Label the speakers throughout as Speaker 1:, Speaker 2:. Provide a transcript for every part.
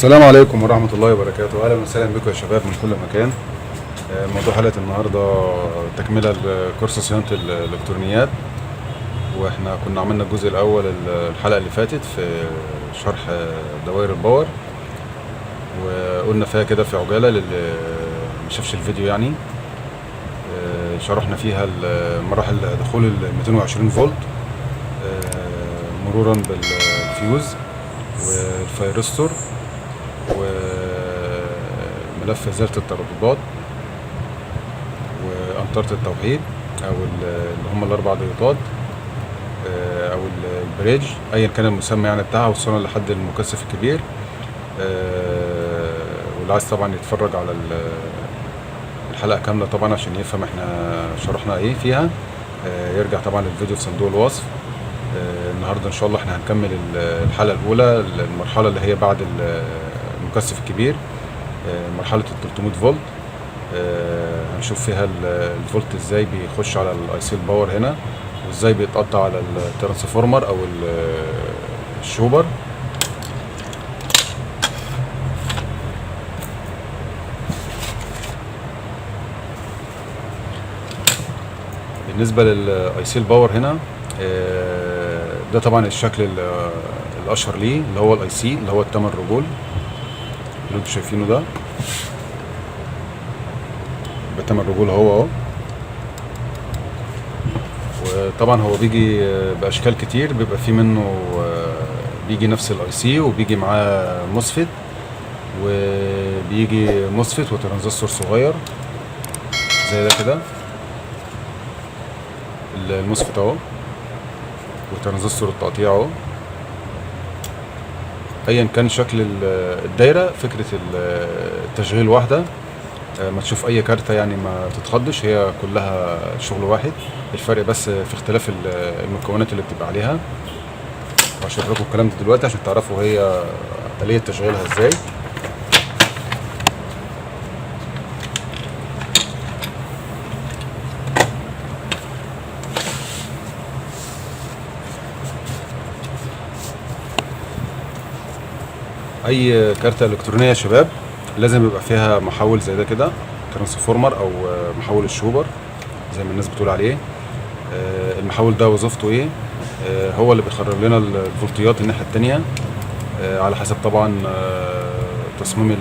Speaker 1: السلام عليكم ورحمة الله وبركاته. أهلا وسهلا بكم يا شباب من كل مكان. موضوع حلقة النهاردة تكملة لكورس صيانة الإلكترونيات، وإحنا كنا عملنا الجزء الأول الحلقة اللي فاتت في شرح دوائر الباور، وقلنا فيها كده في عجالة للي مشافش الفيديو يعني. شرحنا فيها مراحل دخول ال 220 فولت مرورا بالفيوز والفيرستور وملف إزالة الترددات وأنطرة التوحيد أو اللي هم الأربع ضيوطات أو البريدج أيا كان المسمى يعني بتاعها، وصلنا لحد المكثف الكبير. واللي عايز طبعا يتفرج على الحلقة كاملة طبعا عشان يفهم احنا شرحنا ايه فيها، يرجع طبعا للفيديو في صندوق الوصف. النهارده ان شاء الله احنا هنكمل الحلقة الأولى، المرحلة اللي هي بعد المكثف الكبير، مرحلة ال 300 فولت. هنشوف فيها الفولت ازاي بيخش على الاي سي الباور هنا، وازاي بيتقطع على الترانسفورمر او الشوبر. بالنسبة للاي سي الباور هنا، ده طبعا الشكل الاشهر ليه اللي هو الاي سي اللي هو ال8 رجول اللي انتوا شايفينه ده. ب8 رجول هو وطبعا هو بيجي باشكال كتير، بيبقى فيه منه بيجي نفس الاي سي وبيجي معاه موسفيت، وبيجي موسفيت وترانزستور صغير زي ده كده. الموسفيت اهو وترانزستور التقطيع اهو. ايا كان شكل الدايره، فكره التشغيل واحده، ما تشوف اي كارته يعني ما تتخضش، هي كلها شغل واحد. الفرق بس في اختلاف المكونات اللي بتبقى عليها، وهشرح لكم الكلام ده دلوقتي عشان تعرفوا هي آلية تشغيلها ازاي. اي كارته الكترونيه يا شباب لازم يبقى فيها محول زي ده كده، ترانسفورمر او محول الشوبر زي ما الناس بتقول عليه. المحول ده وظيفته ايه؟ هو اللي بيخرج لنا الفولتيات الناحيه التانيه، على حسب طبعا تصميم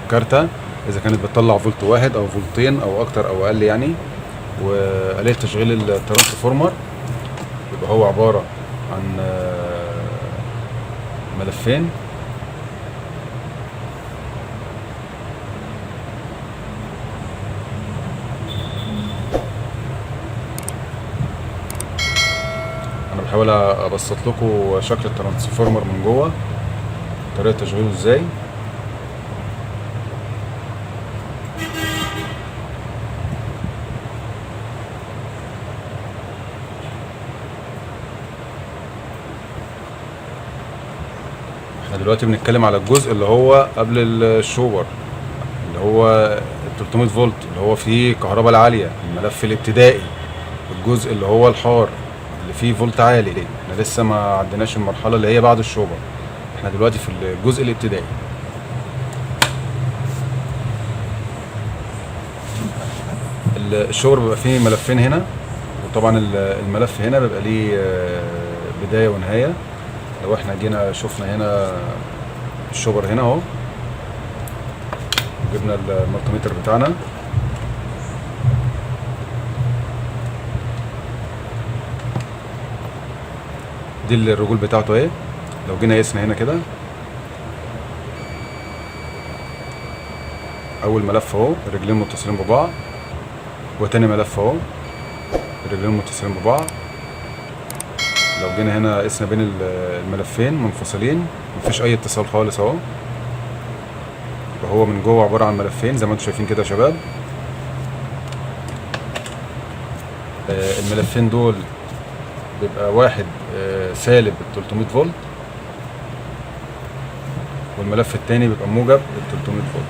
Speaker 1: الكارته، اذا كانت بتطلع فولت واحد او فولتين او اكتر او اقل يعني. وآلية تشغيل الترانسفورمر يبقى هو عباره عن ملفين. بحاول ابسط لكم شكل الترانسفورمر من جوه، طريقه تشغيله ازاي. احنا دلوقتي بنتكلم على الجزء اللي هو قبل الشوبر، اللي هو ال 300 فولت اللي هو فيه الكهرباء العاليه، الملف الابتدائي، الجزء اللي هو الحار اللي فيه فولت عالي. احنا لسه ما عدناش المرحله اللي هي بعد الشوبر، احنا دلوقتي في الجزء الابتدائي. الشوبر بيبقى فيه ملفين هنا، وطبعا الملف هنا بيبقى ليه بدايه ونهايه. لو احنا جينا شفنا هنا الشوبر هنا اهو، جبنا المالتيمتر بتاعنا، دي الرجول بتاعته اهي. لو جينا قسنا هنا كده، اول ملف اهو الرجلين متصلين ببعض، وتاني ملف اهو الرجلين متصلين ببعض. لو جينا هنا قسنا بين الملفين منفصلين، مفيش اي اتصال خالص اهو. يبقى هو من جوه عباره عن ملفين زي ما انتم شايفين كده يا شباب. الملفين دول بيبقى واحد سالب 300 فولت، والملف التاني بيبقى موجب 300 فولت.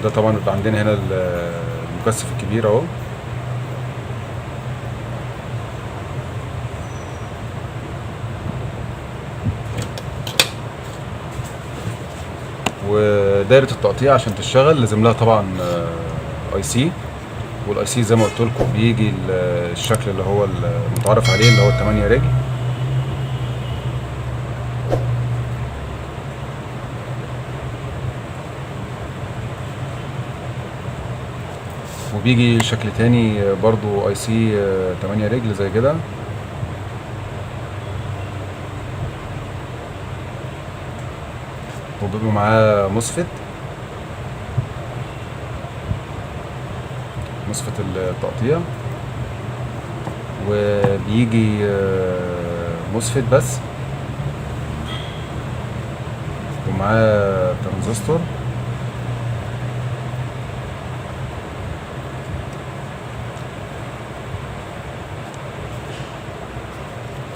Speaker 1: ده طبعا بيبقى عندنا هنا المكثف الكبير اهو. دايره التقطيع عشان تشتغل لازم لها طبعا اي سي، والاي سي زي ما قلت لكم بيجي الشكل اللي هو المتعارف عليه اللي هو 8 رجل. وبيجي شكل تاني برضو اي سي 8 رجل زي كده. وبيبقى معاه مصفت التقطيع، وبيجي مصفت بس، ومعاه ترانزستور.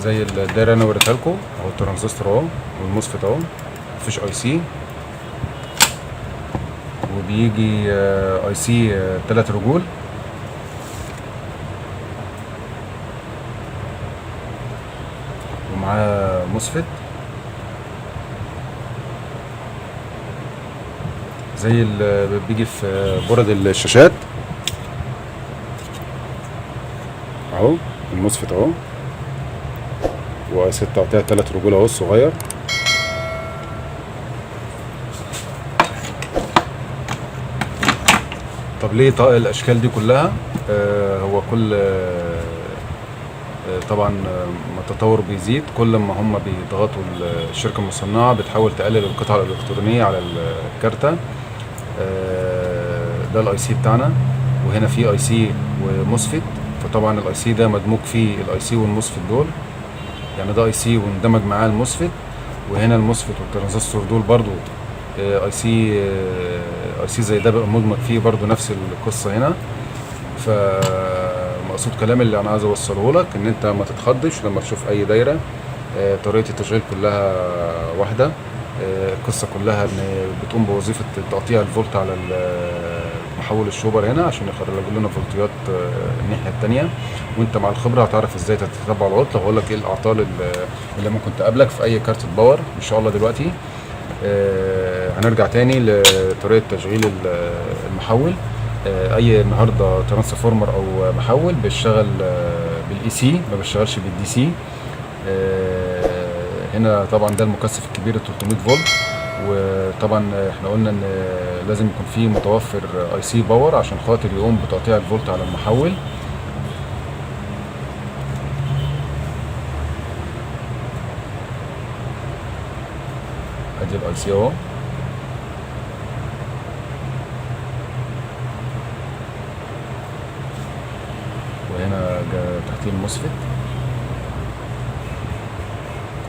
Speaker 1: زي الدايره اللي انا وريتها لكم اهو، الترانزستور اهو والمصفت اهو، مفيش اي سي. وبيجي اي سي 3 رجول، ومعاه مصفت زي اللي بيجي في برد الشاشات اهو، المصفت اهو، وست تقطيع 3 رجول اهو الصغير. طب ليه الاشكال دي كلها؟ هو كل طبعا ما التطور بيزيد، كل ما هم بيضغطوا الشركه المصنعه بتحاول تقلل القطع الالكترونيه على الكارته. ده الاي سي بتاعنا، وهنا في اي سي ومصفت، فطبعا الاي سي ده مدموج فيه الاي سي والمصفت دول، يعني ده اي سي واندمج معاه المصفت، وهنا المصفت والترانزستور دول برضو اي سي زي ده بقى مدمج فيه برضو نفس القصه هنا. فمقصود كلامي اللي انا عايز اوصله لك ان انت ما تتخضش لما تشوف اي دايره، طريقه التشغيل كلها واحده. القصه كلها ان بتقوم بوظيفه تقطيع الفولت على محول الشوبر هنا عشان يخرج لنا فولتيات الناحيه الثانيه. وانت مع الخبره هتعرف ازاي تتبع العطل، وهقول لك ايه الاعطال اللي ممكن تقابلك في اي كارت باور ان شاء الله. دلوقتي هنرجع تاني لطريقه تشغيل المحول. اي النهارده ترانسفورمر او محول بيشتغل بالاي سي، ما بيشتغلش بالدي سي. هنا طبعا ده المكثف الكبير ال 300 فولت، وطبعا احنا قلنا ان لازم يكون فيه متوفر اي سي باور عشان خاطر يقوم بتقطيع الفولت على المحول. ادي الاي سي اهو، وهنا تحتيه الموسفيت.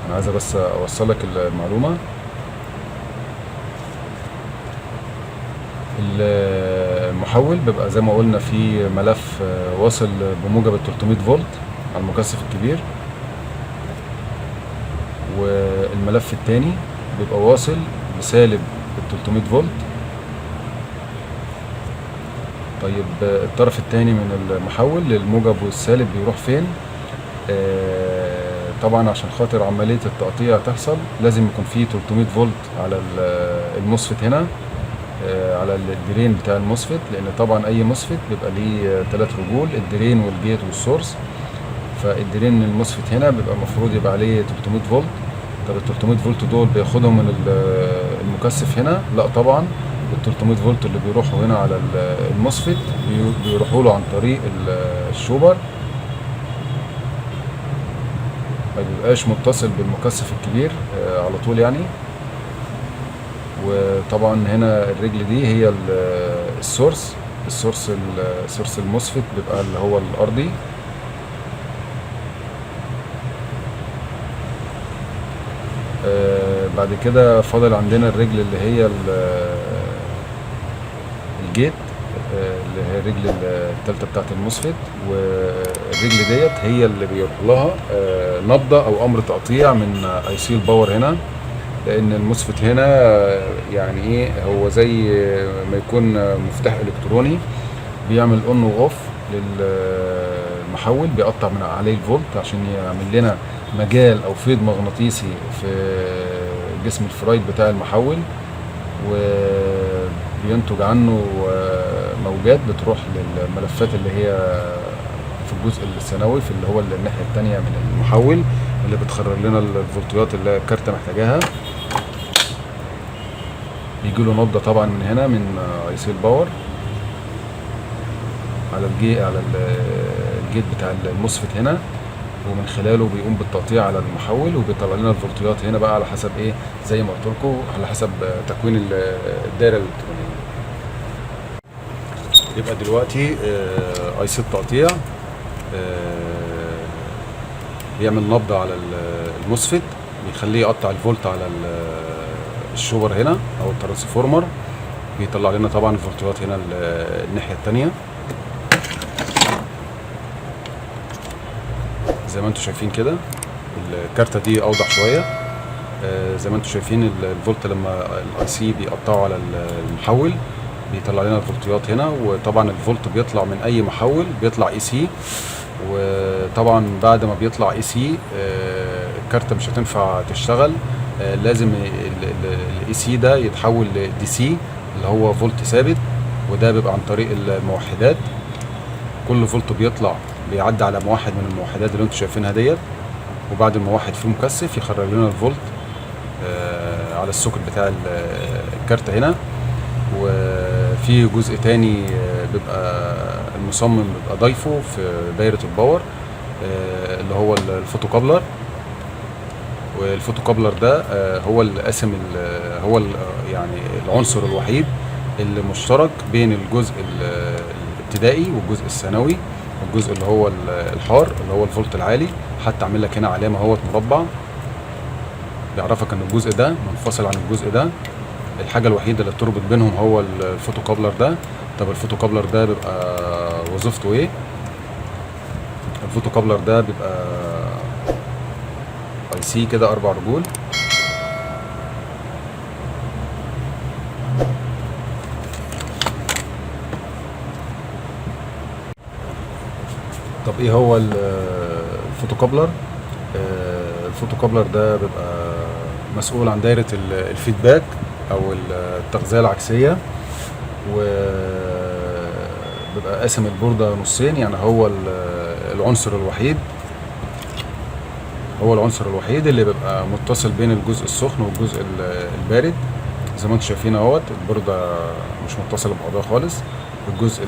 Speaker 1: انا عايز بس اوصل لك المعلومه. المحول بيبقى زي ما قلنا في ملف واصل بموجب ال 300 فولت على المكثف الكبير، والملف الثاني بيبقى واصل بسالب ال 300 فولت. طيب الطرف الثاني من المحول للموجب والسالب بيروح فين؟ طبعا عشان خاطر عمليه التقطيع تحصل لازم يكون فيه 300 فولت على الموسفيت هنا، على الدرين بتاع الموسفيت، لان طبعا اي موسفيت بيبقى ليه 3 رجول، الدرين والجيت والسورس. فالدرين الموسفيت هنا بيبقى المفروض يبقى عليه 300 فولت. طب ال 300 فولت دول بياخدهم من المكثف هنا؟ لا طبعا، ال 300 فولت اللي بيروحوا هنا على الموسفيت بيروحوا له عن طريق الشوبر، ما بيبقاش متصل بالمكثف الكبير على طول يعني. وطبعا هنا الرجل دي هي السورس الموسفيت بيبقى اللي هو الارضي. بعد كده فاضل عندنا الرجل اللي هي الجيت، اللي هي الرجل الثالثه بتاعت الموسفيت، والرجل ديت هي اللي بيروح لها نبضه او امر تقطيع من اي سي الباور هنا، لان الموسفيت هنا يعني ايه، هو زي ما يكون مفتاح الكتروني بيعمل اون واوف للمحول، بيقطع من عليه الفولت عشان يعمل لنا مجال او فيض مغناطيسي في جسم الفرايد بتاع المحول. و بينتج عنه موجات بتروح للملفات اللي هي في الجزء الثانوي، في اللي هو الناحيه الثانيه من المحول، اللي بتخرج لنا الفولتيات اللي الكارته محتاجاها. بيجي له نبضه طبعا من هنا من اي سي الباور على الجيت بتاع الموسفيت هنا، ومن خلاله بيقوم بالتقطيع على المحول وبيطلع لنا الفولتيات هنا بقى على حسب ايه، زي ما قلت لكم، على حسب تكوين الدايره الالكترونيه. يبقى دلوقتي اي سي التقطيع بيعمل نبضه على الموسفيت، بيخليه يقطع الفولت على الشوبر هنا او الترانسفورمر، بيطلع لنا طبعا الفولتيات هنا الناحيه الثانيه زي ما انتم شايفين كده. الكارته دي اوضح شويه. زي ما انتم شايفين الفولت لما الاي سي بيقطعه على المحول بيطلع لنا الفولتيات هنا. وطبعا الفولت بيطلع من اي محول بيطلع اي سي، وطبعا بعد ما بيطلع اي سي الكارته مش هتنفع تشتغل، لازم الاي سي ده يتحول لدي سي اللي هو فولت ثابت، وده بيبقى عن طريق الموحدات. كل فولت بيطلع بيعدي على موحد من الموحدات اللي انتم شايفينها ديت، وبعد الموحد فيه مكثف يخرج لنا الفولت على السوكت بتاع الكارته هنا. وفي جزء تاني بيبقى المصمم بيبقى ضايفه في دايره الباور اللي هو الفوتوكابلر. والفوتوكابلر ده هو اللي قاسم هو يعني العنصر الوحيد اللي مشترك بين الجزء الابتدائي والجزء الثانوي، الجزء اللي هو الحار اللي هو الفولت العالي. حتى عامل لك هنا علامه اهوت مربع بيعرفك ان الجزء ده منفصل عن الجزء ده. الحاجه الوحيده اللي بتربط بينهم هو الفوتوكابلر ده. طب الفوتوكابلر ده بيبقى وظيفته ايه؟ الفوتوكابلر ده بيبقى اي سي كده 4 رجول، طب ايه هو الفوتوكابلر؟ الفوتوكابلر ده بيبقى مسؤول عن دايره الفيدباك او التغذيه العكسيه، وبيبقى قاسم البورده نصين. يعني هو العنصر الوحيد اللي بيبقى متصل بين الجزء السخن والجزء البارد. زي ما انتم شايفين اهوت البورده مش متصله ببعضها خالص. الجزء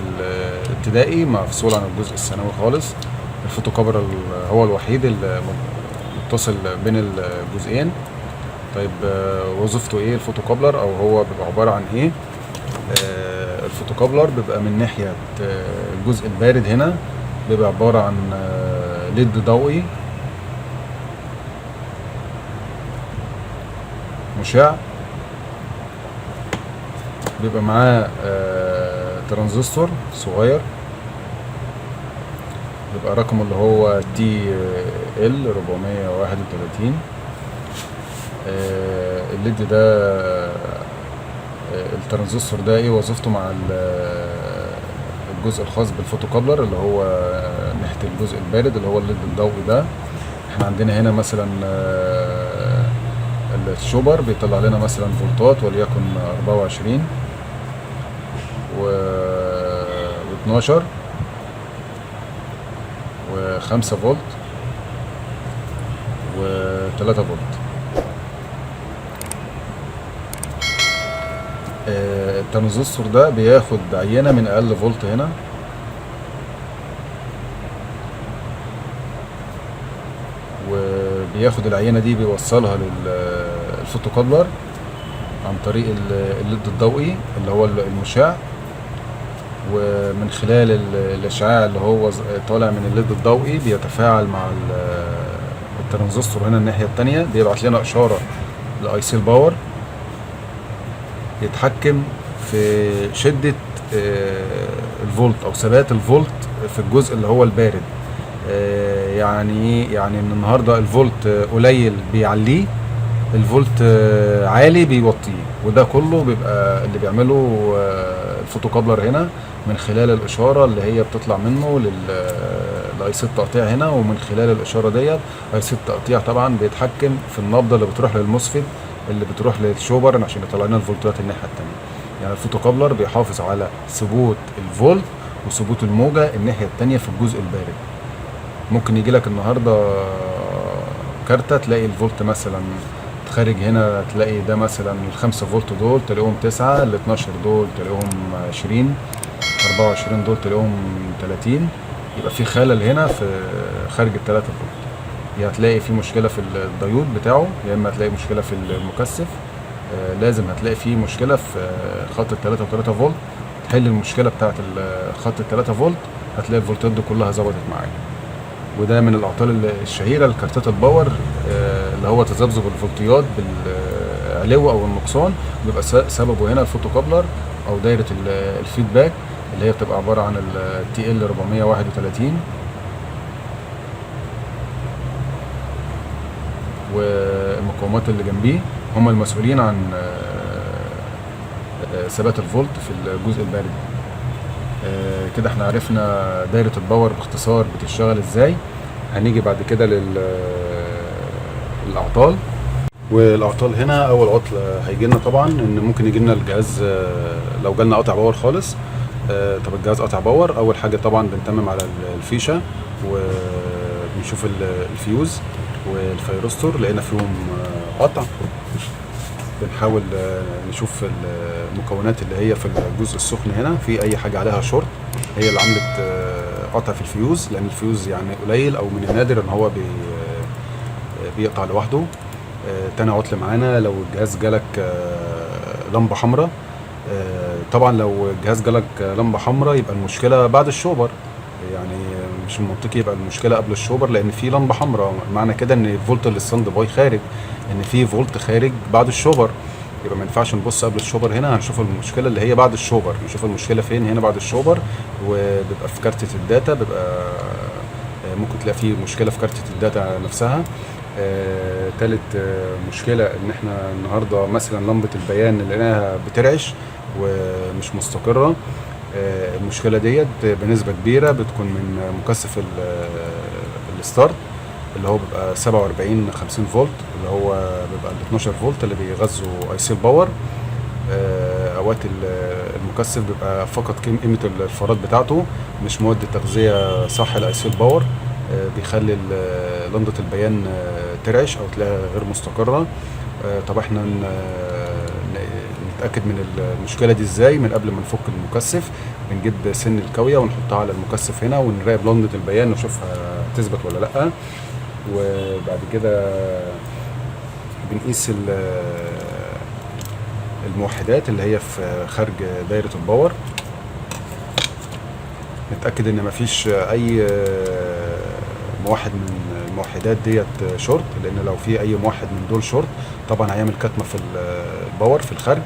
Speaker 1: الابتدائي مفصول عن الجزء الثانوي خالص. الفوتوكابلر هو الوحيد اللي متصل بين الجزئين. طيب وظيفته ايه الفوتوكابلر، او هو بيبقى عباره عن ايه؟ الفوتوكابلر بيبقى من ناحيه الجزء البارد هنا بيبقى عباره عن ليد ضوئي مشع، بيبقى معاه ترانزستور صغير بيبقى رقمه اللي هو TL 431. الليد ده الترانزستور ده ايه وظيفته مع الجزء الخاص بالفوتوكابلر اللي هو ناحية الجزء البارد اللي هو الليد الضوئي ده. احنا عندنا هنا مثلا الشوبر بيطلع لنا مثلا فولتات وليكن 24 و12 و5 فولت و3 فولت. الترانزستور ده بياخد عينة من اقل فولت هنا، وبياخد العينة دي بيوصلها للفوتوكابلر عن طريق الليد الضوئي اللي هو المشع. ومن خلال الاشعاع اللي هو طالع من الليد الضوئي بيتفاعل مع الترانزستور هنا الناحية التانية، بيبعت لنا اشارة لاي سي الباور يتحكم في شدة الفولت او ثبات الفولت في الجزء اللي هو البارد. يعني ان النهارده الفولت قليل بيعليه، الفولت عالي بيوطيه، وده كله بيبقى اللي بيعمله الفوتوكابلر هنا من خلال الاشاره اللي هي بتطلع منه لاي سي التقطيع هنا. ومن خلال الاشاره ديت اي سي التقطيع طبعا بيتحكم في النبضه اللي بتروح للموسفيت اللي بتروح للشوبر عشان يطلع لنا الفولتات الناحيه الثانيه. يعني الفوتوكابلر بيحافظ على ثبوت الفولت وثبوت الموجة الناحية التانية في الجزء البارد. ممكن يجي لك النهاردة كارتة تلاقي الفولت مثلا خارج هنا، تلاقي ده مثلا ال5 فولت دول تلاقيهم 9، ال12 دول تلاقيهم 20، 24 دول تلاقيهم 30. يبقى في خلل هنا في خارج ال3 فولت. يا هتلاقي في مشكلة في الديود بتاعه، يا اما هتلاقي مشكلة في المكثف. لازم هتلاقي في مشكلة في خط ال3 و3 فولت. تحل المشكلة بتاعت خط ال3 فولت، هتلاقي الفولتات دي كلها ظبطت معاك. وده من الاعطال الشهيرة لكارتات الباور، اللي هو تذبذب الفولتيات بالعلو او النقصان، بيبقى سببه هنا الفوتوكابلر او دايرة الفيدباك اللي هي بتبقى عبارة عن TL 431 والمقاومات اللي جنبيه هم المسؤولين عن ثبات الفولت في الجزء البارد. كده احنا عرفنا دايرة الباور باختصار بتشتغل ازاي. هنيجي بعد كده للأعطال. والأعطال هنا أول عطل هيجي لنا طبعا إن ممكن يجي لنا الجهاز لو جالنا قطع باور خالص. طب الجهاز قطع باور، أول حاجة طبعا بنتمم على الفيشة وبنشوف الفيوز والفيروستور، لقينا فيهم قطع. بنحاول نشوف المكونات اللي هي في الجزء السخن هنا في اي حاجه عليها شورت هي اللي عملت قطع في الفيوز، لان الفيوز يعني قليل او من النادر ان هو بيقطع لوحده. تاني عطل معانا لو الجهاز جالك لمبه حمراء. طبعا لو الجهاز جالك لمبه حمراء يبقى المشكله بعد الشوبر، يعني مش منطقي يبقى المشكله قبل الشوبر، لان في لمبه حمراء معنى كده ان الفولت الستاند باي خارج، ان في فولت خارج بعد الشوبر. يبقى ما ينفعش نبص قبل الشوبر، هنا هنشوف المشكله اللي هي بعد الشوبر. نشوف المشكله فين هنا بعد الشوبر، وبيبقى في كارتة الداتا، بيبقى ممكن تلاقي فيه مشكله في كارتة الداتا نفسها. تالت مشكله ان احنا النهارده مثلا لمبه البيان اللي لقيناها بترعش ومش مستقره. المشكله ديت بنسبه كبيره بتكون من مكثف الستارت اللي هو بيبقى 47-50 فولت، اللي هو بيبقى ال 12 فولت اللي بيغذوا اي سي الباور. اوقات المكثف بيبقى فقط قيمه الفارات بتاعته، مش مواد التغذيه صح لاي سي الباور، بيخلي لمبه البيان ترعش او تلاقيها غير مستقره. طب احنا نتاكد من المشكله دي ازاي؟ من قبل ما نفك المكثف بنجيب سن الكاويه ونحطها على المكثف هنا ونراقب لمبه البيان نشوفها تثبت ولا لا. وبعد كده بنقيس الموحدات اللي هي في خارج دايرة الباور، نتأكد ان مفيش اي موحد من الموحدات ديت شورت، لان لو في اي موحد من دول شورت طبعا هيعمل كتمة في الباور في الخارج.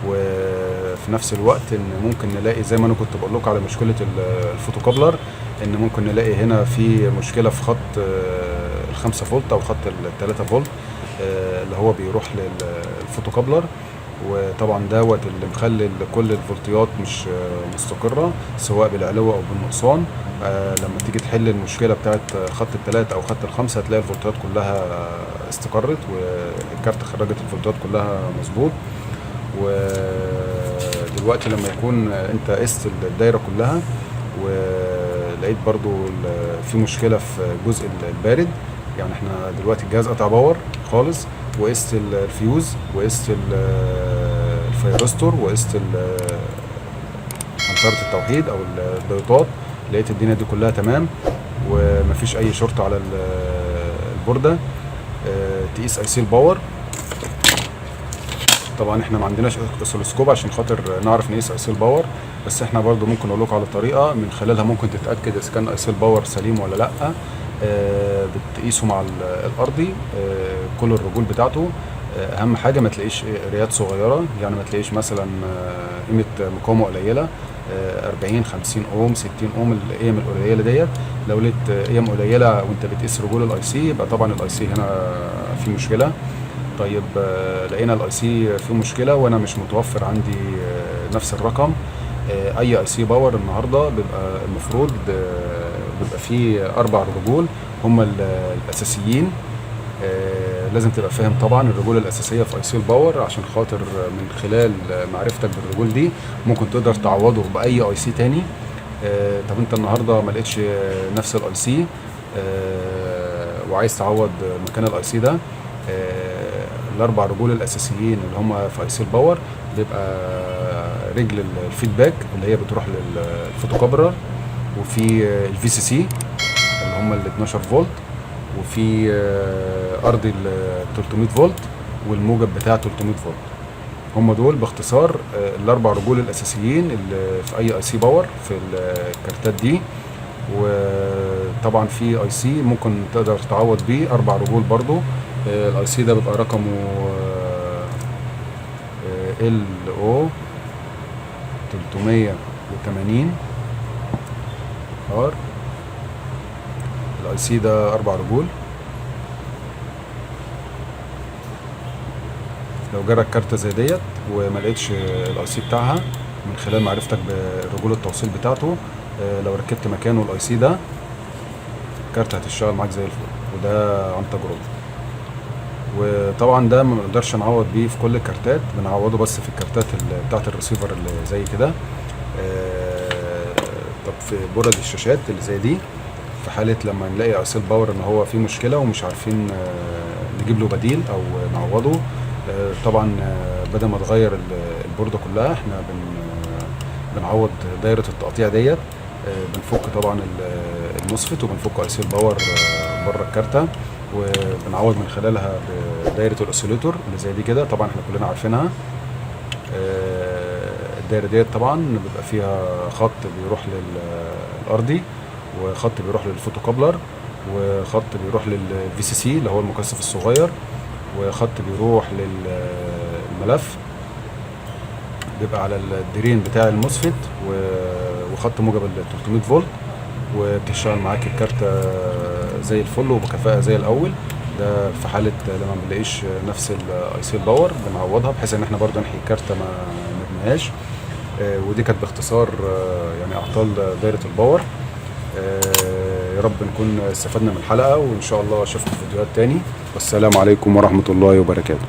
Speaker 1: وفي نفس الوقت ان ممكن نلاقي زي ما انا كنت بقول لكم على مشكلة الفوتوكابلر، ان ممكن نلاقي هنا في مشكلة في خط ال5 فولت او خط ال3 فولت اللي هو بيروح للفوتوكابلر. وطبعا دوت اللي مخلي كل الفولتيات مش مستقرة سواء بالعلو او بالنقصان. لما تيجي تحل المشكلة بتاعت خط ال3 او خط ال5 هتلاقي الفولتيات كلها استقرت والكارت خرجت الفولتيات كلها مظبوط. ودلوقتي لما يكون انت قست الدايرة كلها ولقيت برضو في مشكلة في الجزء البارد، يعني احنا دلوقتي الجهاز قطع باور خالص، وقست الفيوز وقست الفيروستور وقست عنترة التوحيد او الضيوطات، لقيت الدنيا دي كلها تمام ومفيش اي شورت على البوردة. تقيس اي سي الباور. طبعا احنا ما عندناش اسلسكوب عشان خاطر نعرف نقيس اي سي الباور، بس احنا برضو ممكن اقول لكم على طريقه من خلالها ممكن تتاكد اذا كان اي سي الباور سليم ولا لا. بتقيسه مع الارضي كل الرجول بتاعته. اهم حاجه ما تلاقيش قرايات صغيره، يعني ما تلاقيش مثلا قيمه مقاومه قليله 40 50 اوم 60 اوم القيم القليله ديت. لو لقيت قيم قليله وانت بتقيس رجول الاي سي يبقى طبعا الاي سي هنا في مشكله. طيب لقينا الاي سي فيه مشكله وانا مش متوفر عندي نفس الرقم. اي اي سي باور النهارده بيبقى المفروض بيبقى فيه 4 رجول هم الاساسيين. لازم تبقى فاهم طبعا الرجول الاساسيه في اي سي الباور، عشان خاطر من خلال معرفتك بالرجول دي ممكن تقدر تعوضه باي اي سي تاني. طب انت النهارده ما لقيتش نفس الاي سي وعايز تعوض مكان الاي سي ده، الاربع رجول الاساسيين اللي هم في اي سي الباور بيبقى رجل الفيدباك اللي هي بتروح للفوتوكابلر، وفي الفي سي سي اللي هم ال 12 فولت، وفي ارضي ال 300 فولت، والموجب بتاع 300 فولت. هم دول باختصار الاربع رجول الاساسيين اللي في اي سي باور في الكارتات دي. وطبعا في اي سي ممكن تقدر تعوض بيه اربع رجول برضو. الاي سي ده بيبقى رقمه ال او 380 ار. الاي سي ده اربع رجول. لو جالك كارتة زي ديت وما لقيتش الاي سي بتاعها من خلال معرفتك برجول التوصيل بتاعته، لو ركبت مكانه الاي سي ده الكارتة هتشتغل معاك زي الفل، وده عن تجربة. وطبعا ده ما نقدرش نعوض بيه في كل الكارتات، بنعوضه بس في الكارتات بتاعت الريسيفر اللي زي كده. طب في برد الشاشات اللي زي دي، في حالة لما نلاقي اي سي الباور ان هو فيه مشكلة ومش عارفين نجيب له بديل او نعوضه، طبعا بدل ما تغير البوردة كلها احنا بنعوض دايرة التقطيع ديت. بنفك طبعا الموسفيت وبنفك اي سي الباور بره الكارتة، وبنعوض من خلالها بدايرة الاوسيليتور اللي زي دي كده. طبعا احنا كلنا عارفينها. الدايرة ديت طبعا بيبقى فيها خط بيروح للارضي، وخط بيروح للفوتوكابلر، وخط بيروح للفي سي سي اللي هو المكثف الصغير، وخط بيروح للملف بيبقى على الدرين بتاع الموسفيت، وخط موجب ال 300 فولت، وبتشتغل معاك الكارتة زي الفل وبكفاءة زي الأول. ده في حالة لما ما بنلاقيش نفس الاي سي الباور بنعوضها بحيث ان احنا برضه نحيي الكارتة ما نرميهاش. ودي كانت باختصار يعني اعطال دايرة الباور. يا رب نكون استفدنا من الحلقة، وان شاء الله اشوفكم في فيديوهات تاني. والسلام عليكم ورحمة الله وبركاته.